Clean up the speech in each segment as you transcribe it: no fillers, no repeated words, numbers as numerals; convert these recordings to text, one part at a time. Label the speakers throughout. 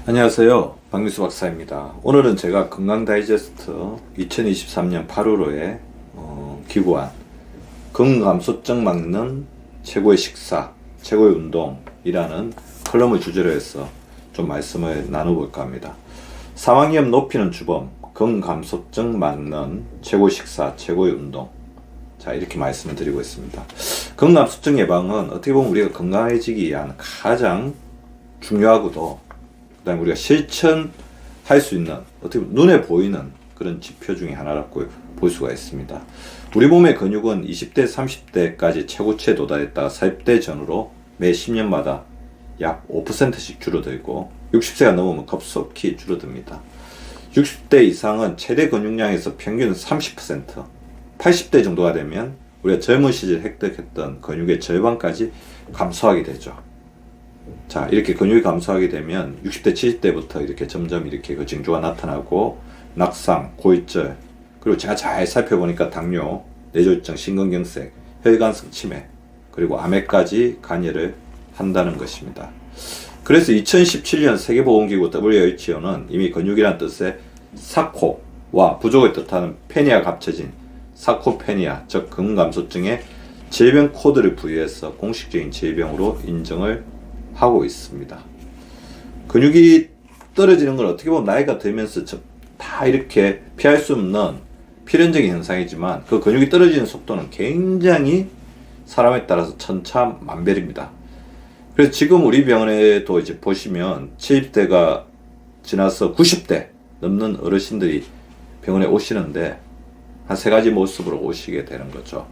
Speaker 1: 안녕하세요. 박미수 박사입니다. 오늘은 제가 건강 다이제스트 2023년 8월호에 기고한 건강감소증 막는 최고의 식사, 최고의 운동이라는 컬럼을 주제로 해서 좀 말씀을 나눠볼까 합니다. 사망위험 높이는 주범, 건강감소증 막는 최고의 식사, 최고의 운동. 자, 이렇게 말씀을 드리고 있습니다. 건강감소증 예방은 어떻게 보면 우리가 건강해지기 위한 가장 중요하고도 그다음에 우리가 실천할 수 있는 어떻게 보면 눈에 보이는 그런 지표 중에 하나라고 볼 수가 있습니다. 우리 몸의 근육은 20대, 30대까지 최고치에 도달했다가 40대 전후로 매 10년마다 약 5%씩 줄어들고 60세가 넘으면 급속히 줄어듭니다. 60대 이상은 최대 근육량에서 평균 30%, 80대 정도가 되면 우리가 젊은 시절 획득했던 근육의 절반까지 감소하게 되죠. 자, 이렇게 근육이 감소하게 되면 60대, 70대부터 이렇게 점점 이렇게 그 징조가 나타나고 낙상, 고혈절, 그리고 제가 잘 살펴보니까 당뇨, 뇌졸중, 심근경색, 혈관성 치매, 그리고 암에까지 관여를 한다는 것입니다. 그래서 2017년 세계보건기구 WHO는 이미 근육이란 뜻의 사코와 부족을 뜻하는 페니아가 합쳐진 사코페니아, 즉 근감소증의 질병 코드를 부여해서 공식적인 질병으로 인정을 하고 있습니다. 근육이 떨어지는 건 어떻게 보면 나이가 들면서 다 이렇게 피할 수 없는 필연적인 현상이지만 그 근육이 떨어지는 속도는 굉장히 사람에 따라서 천차만별입니다. 그래서 지금 우리 병원에도 이제 보시면 70대가 지나서 90대 넘는 어르신들이 병원에 오시는데 한 세 가지 모습으로 오시게 되는 거죠.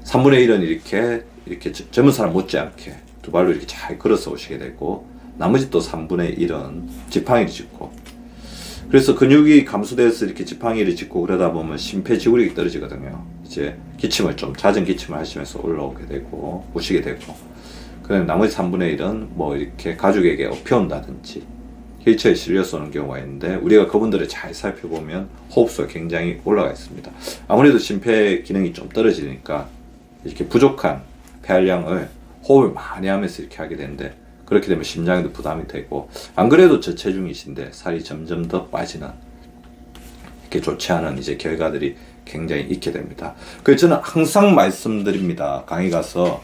Speaker 1: 3분의 1은 이렇게 젊은 사람 못지않게 두 발로 이렇게 잘 걸어서 오시게 되고 나머지 또 3분의 1은 지팡이를 짚고, 그래서 근육이 감소돼서 이렇게 지팡이를 짚고 그러다 보면 심폐지구력이 떨어지거든요. 이제 기침을 좀 잦은 기침을 하시면서 올라오게 되고 오시게 되고, 그다음에 나머지 3분의 1은 뭐 이렇게 가족에게 업혀온다든지 휠체어에 실려서 오는 경우가 있는데 우리가 그분들을 잘 살펴보면 호흡수가 굉장히 올라가 있습니다. 아무래도 심폐 기능이 좀 떨어지니까 이렇게 부족한 폐활량을 호흡을 많이 하면서 이렇게 하게 되는데, 그렇게 되면 심장에도 부담이 되고, 안 그래도 저체중이신데 살이 점점 더 빠지는 이렇게 좋지 않은 이제 결과들이 굉장히 있게 됩니다. 그래서 저는 항상 말씀드립니다. 강의 가서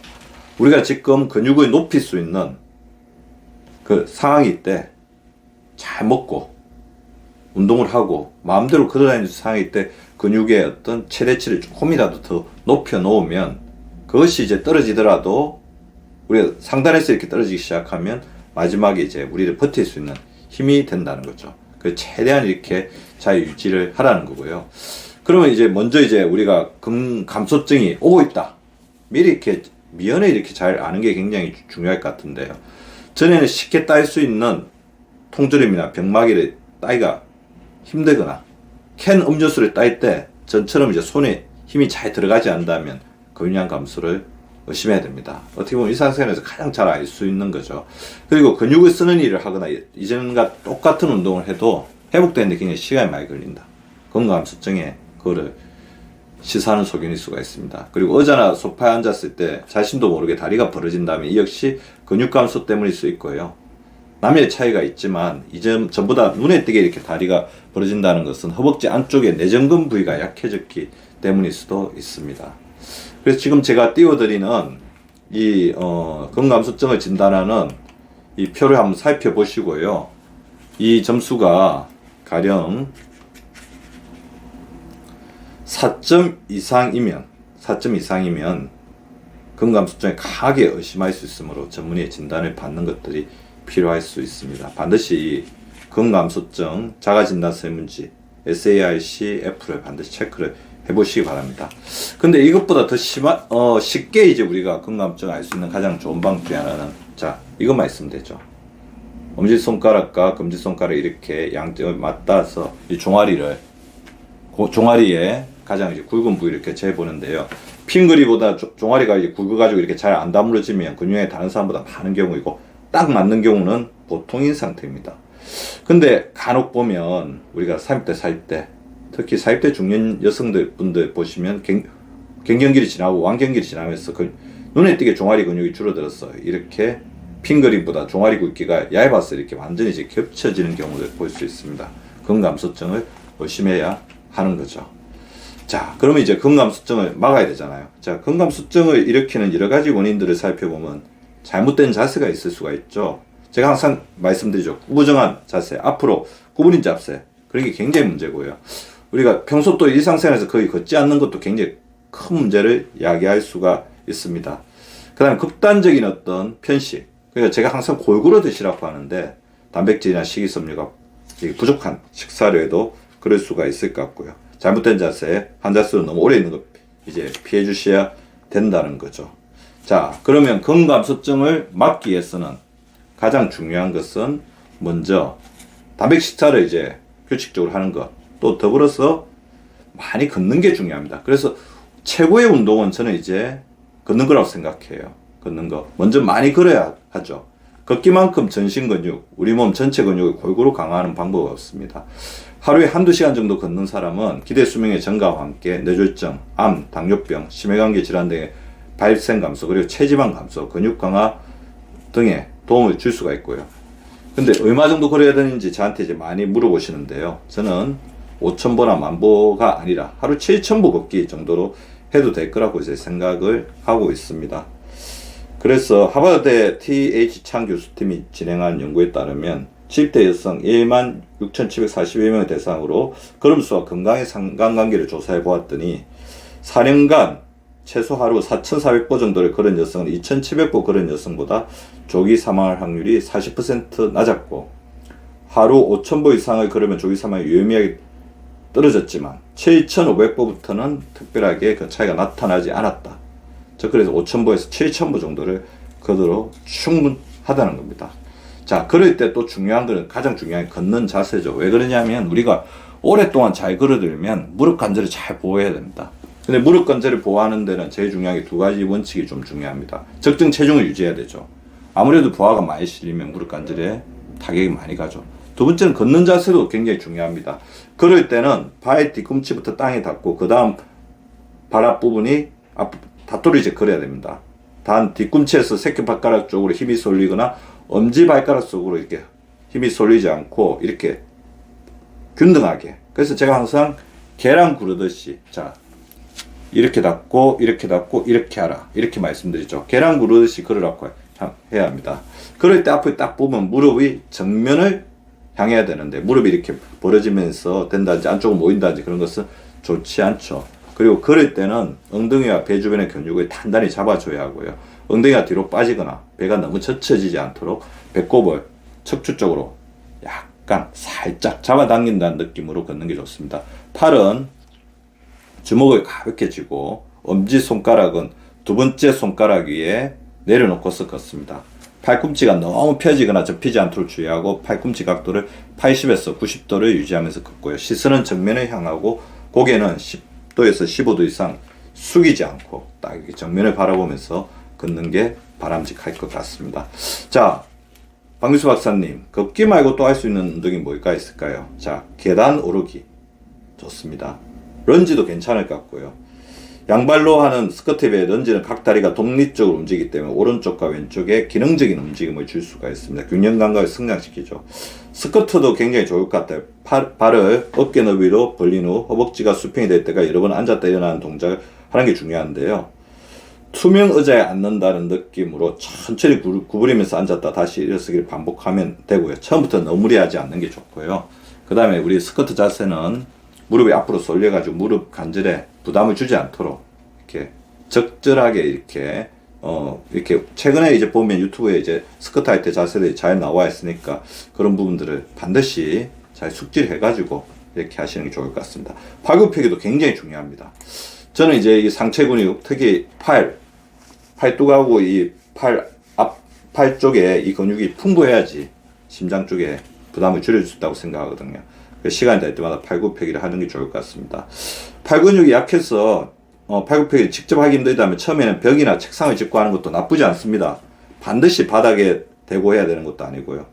Speaker 1: 우리가 지금 근육을 높일 수 있는 그 상황일 때 잘 먹고 운동을 하고 마음대로 걸어다니는 상황일 때 근육의 어떤 최대치를 조금이라도 더 높여 놓으면 그것이 이제 떨어지더라도 우리가 상단에서 이렇게 떨어지기 시작하면 마지막에 이제 우리를 버틸 수 있는 힘이 된다는 거죠. 그 최대한 이렇게 잘 유지를 하라는 거고요. 그러면 이제 먼저 이제 우리가 감소증이 오고 있다. 미리 이렇게 미연에 이렇게 잘 아는 게 굉장히 중요할 것 같은데요. 전에는 쉽게 딸 수 있는 통조림이나 병마개를 따기가 힘들거나 캔 음료수를 딸 때 전처럼 이제 손에 힘이 잘 들어가지 않는다면 근육량 감소를 의심해야 됩니다. 어떻게 보면 일상생활에서 가장 잘 알 수 있는 거죠. 그리고 근육을 쓰는 일을 하거나 이전과 똑같은 운동을 해도 회복되는데 굉장히 시간이 많이 걸린다. 건강감소증에 그거를 시사하는 소견일 수가 있습니다. 그리고 의자나 소파에 앉았을 때 자신도 모르게 다리가 벌어진다면 이 역시 근육 감소 때문일 수 있고요. 남의 차이가 있지만 이전 전부 다 눈에 띄게 이렇게 다리가 벌어진다는 것은 허벅지 안쪽에 내전근 부위가 약해졌기 때문일 수도 있습니다. 그래서 지금 제가 띄워드리는 이 건강감소증을 진단하는 이 표를 한번 살펴보시고요. 이 점수가 가령 4점 이상이면 건강감소증에 강하게 의심할 수 있으므로 전문의의 진단을 받는 것들이 필요할 수 있습니다. 반드시 건강감소증 자가진단설문지 SARC-F를 반드시 체크를 해보시기 바랍니다. 근데 이것보다 더 쉽게 이제 우리가 건강감소증을 알 수 있는 가장 좋은 방법 중에 하나는, 자, 이것만 있으면 되죠. 엄지손가락과 검지손가락을 이렇게 양쪽을 맞닿아서 이 종아리에 가장 이제 굵은 부위를 이렇게 재보는데요. 핑거리보다 종아리가 이제 굵어가지고 이렇게 잘 안 다물어지면 근육량이 다른 사람보다 많은 경우이고, 딱 맞는 경우는 보통인 상태입니다. 근데 간혹 보면 우리가 30대, 40대, 특히 40대 중년 여성분들 보시면 갱년기를 지나고 완경기를 지나면서 눈에 띄게 종아리 근육이 줄어들었어요. 이렇게 핑거링보다 종아리 굵기가 얇아서 이렇게 완전히 이제 겹쳐지는 경우를 볼 수 있습니다. 근감소증을 의심해야 하는 거죠. 자, 그러면 이제 근감소증을 막아야 되잖아요. 자, 근감소증을 일으키는 여러 가지 원인들을 살펴보면 잘못된 자세가 있을 수가 있죠. 제가 항상 말씀드리죠. 구부정한 자세, 앞으로 구부린 자세, 그런 게 굉장히 문제고요. 우리가 평소 또 일상생활에서 거의 걷지 않는 것도 굉장히 큰 문제를 야기할 수가 있습니다. 그 다음에 극단적인 어떤 편식. 그러니까 제가 항상 골고루 드시라고 하는데 단백질이나 식이섬유가 부족한 식사료에도 그럴 수가 있을 것 같고요. 잘못된 자세, 환자수는 너무 오래 있는 거 이제 피해 주셔야 된다는 거죠. 자, 그러면 근감소증을 막기 위해서는 가장 중요한 것은 먼저 단백 식사를 이제 규칙적으로 하는 것, 또 더불어서 많이 걷는 게 중요합니다. 그래서 최고의 운동은 저는 이제 걷는 거라고 생각해요. 걷는 거. 먼저 많이 걸어야 하죠. 걷기만큼 전신 근육, 우리 몸 전체 근육을 골고루 강화하는 방법은 없습니다. 하루에 한두 시간 정도 걷는 사람은 기대 수명의 증가와 함께 뇌졸중, 암, 당뇨병, 심혈관계 질환 등의 발생 감소, 그리고 체지방 감소, 근육 강화 등에 도움을 줄 수가 있고요. 근데 얼마 정도 걸어야 되는지 저한테 이제 많이 물어보시는데요. 저는 5,000보나 10,000보가 아니라 하루 7,000보 걷기 정도로 해도 될 거라고 이제 생각을 하고 있습니다. 그래서 하버드대 T.H. 창 교수팀이 진행한 연구에 따르면 70대 여성 16,741명을 대상으로 걸음수와 건강의 상관관계를 조사해 보았더니 4년간 최소 하루 4,400보 정도를 걸은 여성은 2,700보 걸은 여성보다 조기 사망할 확률이 40% 낮았고, 하루 5,000보 이상을 걸으면 조기 사망이 유의미하게 떨어졌지만 7,500보부터는 특별하게 그 차이가 나타나지 않았다. 저 그래서 5,000보에서 7,000보 정도를 걷어도 충분하다는 겁니다. 자, 그럴 때 또 중요한 거는, 가장 중요한 게 걷는 자세죠. 왜 그러냐면 우리가 오랫동안 잘 걸어들면 무릎 관절을 잘 보호해야 됩니다. 근데 무릎 관절을 보호하는 데는 제일 중요한 게 두 가지 원칙이 좀 중요합니다. 적정 체중을 유지해야 되죠. 아무래도 부하가 많이 실리면 무릎 관절에 타격이 많이 가죠. 두 번째는 걷는 자세도 굉장히 중요합니다. 걸을 때는 발의 뒤꿈치부터 땅에 닿고 그 다음 발 앞부분이 닿도록 이제 걸어야 됩니다. 단 뒤꿈치에서 새끼발가락 쪽으로 힘이 쏠리거나 엄지발가락 쪽으로 이렇게 힘이 쏠리지 않고 이렇게 균등하게. 그래서 제가 항상 계란 구르듯이, 자, 이렇게 닿고 이렇게 닿고 이렇게 하라, 이렇게 말씀드리죠. 계란 구르듯이 걸으라고 해야 합니다. 그럴 때 앞을 딱 보면 무릎이 정면을 향해야 되는데 무릎이 이렇게 벌어지면서 된다든지 안쪽으로 모인다든지 그런 것은 좋지 않죠. 그리고 걸을 때는 엉덩이와 배 주변의 근육을 단단히 잡아줘야 하고요. 엉덩이가 뒤로 빠지거나 배가 너무 젖혀지지 않도록 배꼽을 척추 쪽으로 약간 살짝 잡아당긴다는 느낌으로 걷는 게 좋습니다. 팔은 주먹을 가볍게 쥐고 엄지손가락은 두 번째 손가락 위에 내려놓고서 걷습니다. 팔꿈치가 너무 펴지거나 접히지 않도록 주의하고 팔꿈치 각도를 80에서 90도를 유지하면서 걷고요. 시선은 정면을 향하고 고개는 10도에서 15도 이상 숙이지 않고 딱 정면을 바라보면서 걷는 게 바람직할 것 같습니다. 자, 박민수 박사님, 걷기 말고 또 할 수 있는 운동이 뭘까 있을까요? 자, 계단 오르기 좋습니다. 런지도 괜찮을 것 같고요. 양발로 하는 스쿼트에 비해 런지는 각 다리가 독립적으로 움직이기 때문에 오른쪽과 왼쪽에 기능적인 움직임을 줄 수가 있습니다. 균형 감각을 성장시키죠. 스쿼트도 굉장히 좋을 것 같아요. 발을 어깨 너비로 벌린 후 허벅지가 수평이 될 때가 여러 번 앉았다 일어나는 동작을 하는 게 중요한데요. 투명 의자에 앉는다는 느낌으로 천천히 구부리면서 앉았다 다시 일어서기를 반복하면 되고요. 처음부터 너무 무리하지 않는 게 좋고요. 그 다음에 우리 스쿼트 자세는 무릎이 앞으로 쏠려가지고 무릎 관절에 부담을 주지 않도록 이렇게 적절하게 이렇게 최근에 이제 보면 유튜브에 이제 스쿼트 할 때 자세들이 잘 나와 있으니까 그런 부분들을 반드시 잘 숙지해가지고 이렇게 하시는 게 좋을 것 같습니다. 팔굽혀기도 굉장히 중요합니다. 저는 이제 이 상체 근육, 특히 팔뚝하고 이 팔 쪽에 이 근육이 풍부해야지 심장 쪽에 부담을 줄여줄 수 있다고 생각하거든요. 시간이 될 때마다 팔굽혀기를 하는 게 좋을 것 같습니다. 팔 근육이 약해서 팔굽혀기 직접 하기 힘들다면 처음에는 벽이나 책상을 짚고 하는 것도 나쁘지 않습니다. 반드시 바닥에 대고 해야 되는 것도 아니고요.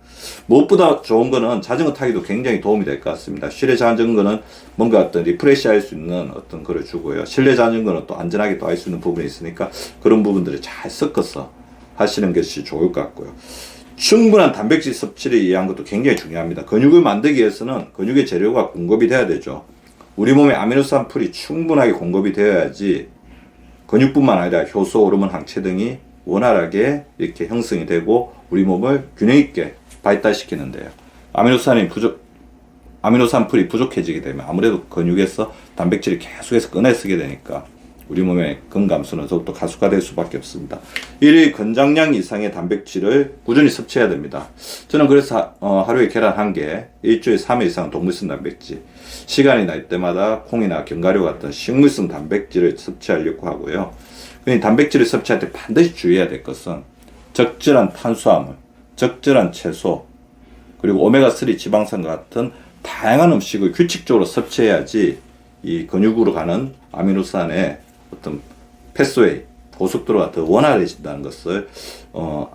Speaker 1: 무엇보다 좋은 거는 자전거 타기도 굉장히 도움이 될 것 같습니다. 실내 자전거는 뭔가 어떤 리프레시 할 수 있는 어떤 거를 주고요. 실내 자전거는 또 안전하게 또 할 수 있는 부분이 있으니까 그런 부분들을 잘 섞어서 하시는 것이 좋을 것 같고요. 충분한 단백질 섭취를 이해한 것도 굉장히 중요합니다. 근육을 만들기 위해서는 근육의 재료가 공급이 돼야 되죠. 우리 몸에 아미노산 풀이 충분하게 공급이 되어야지 근육뿐만 아니라 효소, 호르몬, 항체 등이 원활하게 이렇게 형성이 되고 우리 몸을 균형 있게 발달시키는데요. 아미노산 풀이 부족해지게 되면 아무래도 근육에서 단백질을 계속해서 꺼내 쓰게 되니까 우리 몸의 근감소는 더욱더 가속화될 수밖에 없습니다. 일일 권장량 이상의 단백질을 꾸준히 섭취해야 됩니다. 저는 그래서 하루에 계란 1개, 일주일에 3회 이상 동물성 단백질, 시간이 날 때마다 콩이나 견과류 같은 식물성 단백질을 섭취하려고 하고요. 단백질을 섭취할 때 반드시 주의해야 될 것은 적절한 탄수화물, 적절한 채소, 그리고 오메가3 지방산과 같은 다양한 음식을 규칙적으로 섭취해야지 이 근육으로 가는 아미노산의 어떤 패스웨이, 고속도로가 더 원활해진다는 것을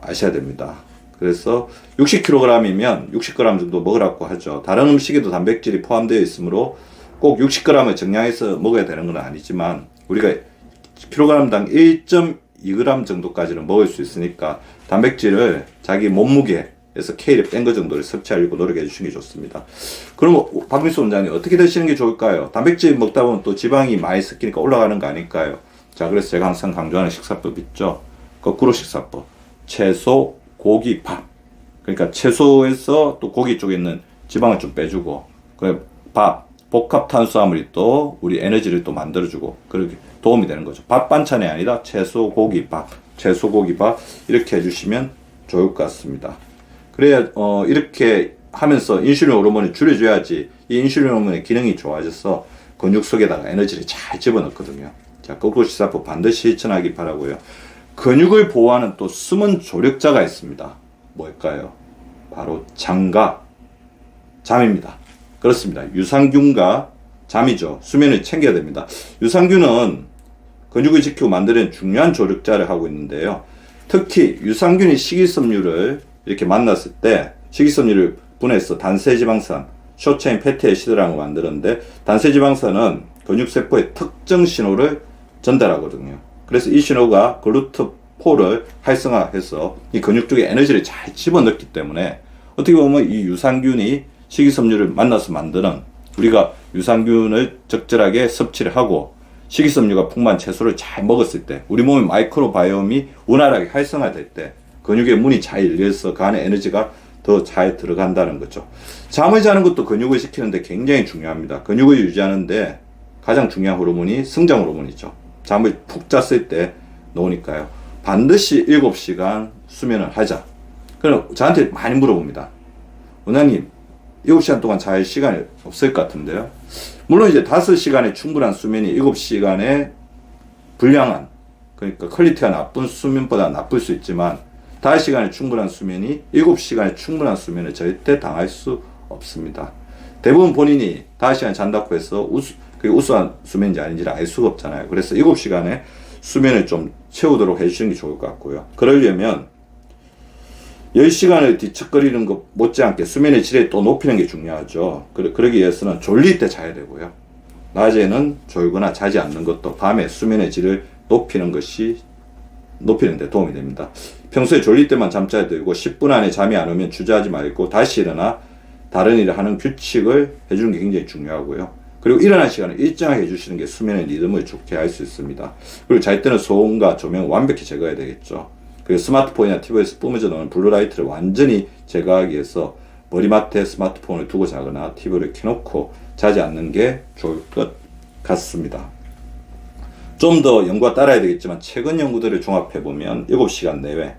Speaker 1: 아셔야 됩니다. 그래서 60kg이면 60g 정도 먹으라고 하죠. 다른 음식에도 단백질이 포함되어 있으므로 꼭 60g을 정량해서 먹어야 되는 건 아니지만 우리가 kg당 1.2g 정도까지는 먹을 수 있으니까 단백질을 자기 몸무게에서 K를 뺀 거 정도를 섭취하려고 노력해 주시는 게 좋습니다. 그럼 박민수 원장님 어떻게 드시는 게 좋을까요? 단백질 먹다 보면 또 지방이 많이 섞이니까 올라가는 거 아닐까요? 자, 그래서 제가 항상 강조하는 식사법 있죠. 거꾸로 식사법. 채소, 고기, 밥. 그러니까 채소에서 또 고기 쪽에 있는 지방을 좀 빼주고, 그래 밥, 복합 탄수화물이 또 우리 에너지를 또 만들어주고 그렇게 도움이 되는 거죠. 밥 반찬이 아니라 채소, 고기, 밥, 채소, 고기, 밥 이렇게 해주시면 좋을 것 같습니다. 그래야 이렇게 하면서 인슐린 호르몬을 줄여줘야지 이 인슐린 호르몬의 기능이 좋아져서 근육 속에다가 에너지를 잘 집어넣거든요. 자, 거꾸로 식사법 반드시 실천하기 바라고요. 근육을 보호하는 또 숨은 조력자가 있습니다. 뭘까요? 바로 잠과 잠입니다. 그렇습니다. 유산균과 잠이죠. 수면을 챙겨야 됩니다. 유산균은 근육을 지키고 만드는 중요한 조력자를 하고 있는데요. 특히 유산균이 식이섬유를 이렇게 만났을 때 식이섬유를 분해해서 단세지방산, 숏체인 패티애시드라는 걸 만드는데 단세지방산은 근육세포에 특정 신호를 전달하거든요. 그래서 이 신호가 글루트4를 활성화해서 이 근육 쪽에 에너지를 잘 집어넣기 때문에 어떻게 보면 이 유산균이 식이섬유를 만나서 만드는 우리가 유산균을 적절하게 섭취를 하고 식이섬유가 풍부한 채소를 잘 먹었을 때 우리 몸의 마이크로바이옴이 원활하게 활성화될 때 근육의 문이 잘 열려서 그 안에 에너지가 더 잘 들어간다는 거죠. 잠을 자는 것도 근육을 지키는데 굉장히 중요합니다. 근육을 유지하는데 가장 중요한 호르몬이 성장 호르몬이죠. 잠을 푹 잤을 때 나오니까요. 반드시 7시간 수면을 하자. 그럼 저한테 많이 물어봅니다. 원장님 7시간 동안 잘 시간이 없을 것 같은데요. 물론 이제 5시간의 충분한 수면이 7시간의 불량한, 그러니까 퀄리티가 나쁜 수면보다 나쁠 수 있지만 5시간의 충분한 수면이 7시간의 충분한 수면을 절대 당할 수 없습니다. 대부분 본인이 5시간 잔다고 해서 그게 우수한 수면인지 아닌지를 알 수가 없잖아요. 그래서 7시간의 수면을 좀 채우도록 해주시는 게 좋을 것 같고요. 그러려면 10시간을 뒤척거리는 것 못지않게 수면의 질을 또 높이는 게 중요하죠. 그러기 위해서는 졸릴 때 자야 되고요. 낮에는 졸거나 자지 않는 것도 밤에 수면의 질을 높이는 데 도움이 됩니다. 평소에 졸릴 때만 잠자야 되고 10분 안에 잠이 안 오면 주저하지 말고 다시 일어나 다른 일을 하는 규칙을 해주는 게 굉장히 중요하고요. 그리고 일어날 시간을 일정하게 해주시는 게 수면의 리듬을 좋게 할 수 있습니다. 그리고 잘 때는 소음과 조명을 완벽히 제거해야 되겠죠. 그리고 스마트폰이나 TV에서 뿜어져 나오는 블루라이트를 완전히 제거하기 위해서 머리맡에 스마트폰을 두고 자거나 TV를 켜놓고 자지 않는 게 좋을 것 같습니다. 좀 더 연구가 따라야 되겠지만 최근 연구들을 종합해보면 7시간 내외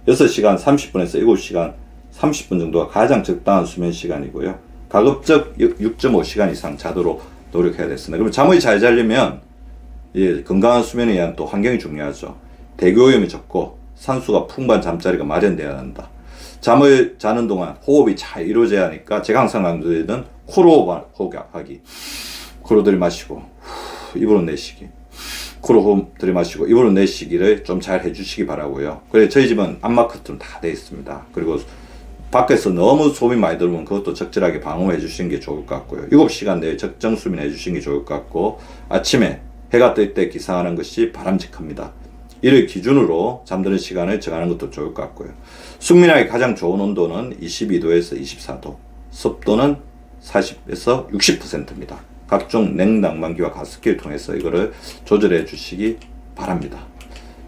Speaker 1: 6시간 30분에서 7시간 30분 정도가 가장 적당한 수면 시간이고요. 가급적 6.5시간 이상 자도록 노력해야 됐습니다. 그럼 잠을 잘 자려면 건강한 수면에 의한 또 환경이 중요하죠. 대기오염이 적고 산소가 풍부한 잠자리가 마련되어야 한다. 잠을 자는 동안 호흡이 잘 이루어져야 하니까 제가 항상 강조드리는 코로 호흡하기. 코로 들이마시고 입으로 내쉬기. 코로 호흡 들이마시고 입으로 내쉬기를 좀 잘 해주시기 바라고요. 그래 저희 집은 암마커트는 다 되어 있습니다. 그리고 밖에서 너무 소음이 많이 들어오면 그것도 적절하게 방어해 주시는 게 좋을 것 같고요. 7시간 내에 적정 수면 해 주시는 게 좋을 것 같고 아침에 해가 뜰 때 기상하는 것이 바람직합니다. 이를 기준으로 잠드는 시간을 정하는 것도 좋을 것 같고요. 숙면하기 가장 좋은 온도는 22도에서 24도, 습도는 40에서 60%입니다. 각종 냉난방기와 가습기를 통해서 이거를 조절해 주시기 바랍니다.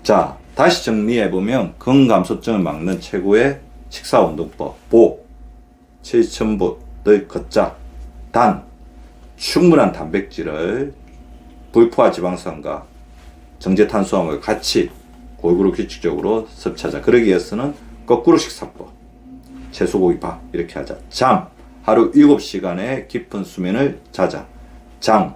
Speaker 1: 자, 다시 정리해보면 근감소증을 막는 최고의 식사운동법. 보, 체지천분의 걷자. 단, 충분한 단백질을 불포화 지방산과 정제탄수화물 같이 골고루 규칙적으로 섭취하자. 그러기 위해서는 거꾸로 식사법. 채소고기 밥 이렇게 하자. 잠, 하루 7시간의 깊은 수면을 자자. 장,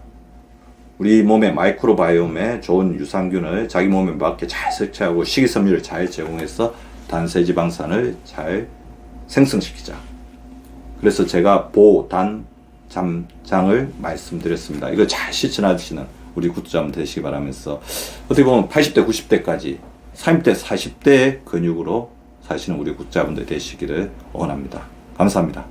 Speaker 1: 우리 몸의 마이크로바이옴에 좋은 유산균을 자기 몸에 맞게 잘 섭취하고 식이섬유를 잘 제공해서 단세지방산을 잘 생성시키자. 그래서 제가 보, 단, 잠, 장을 말씀드렸습니다. 이거 잘 실천하시는 우리 구독자분 되시기 바라면서 어떻게 보면 80대, 90대까지 30대, 40대의 근육으로 사시는 우리 구독자분들 되시기를 원합니다. 감사합니다.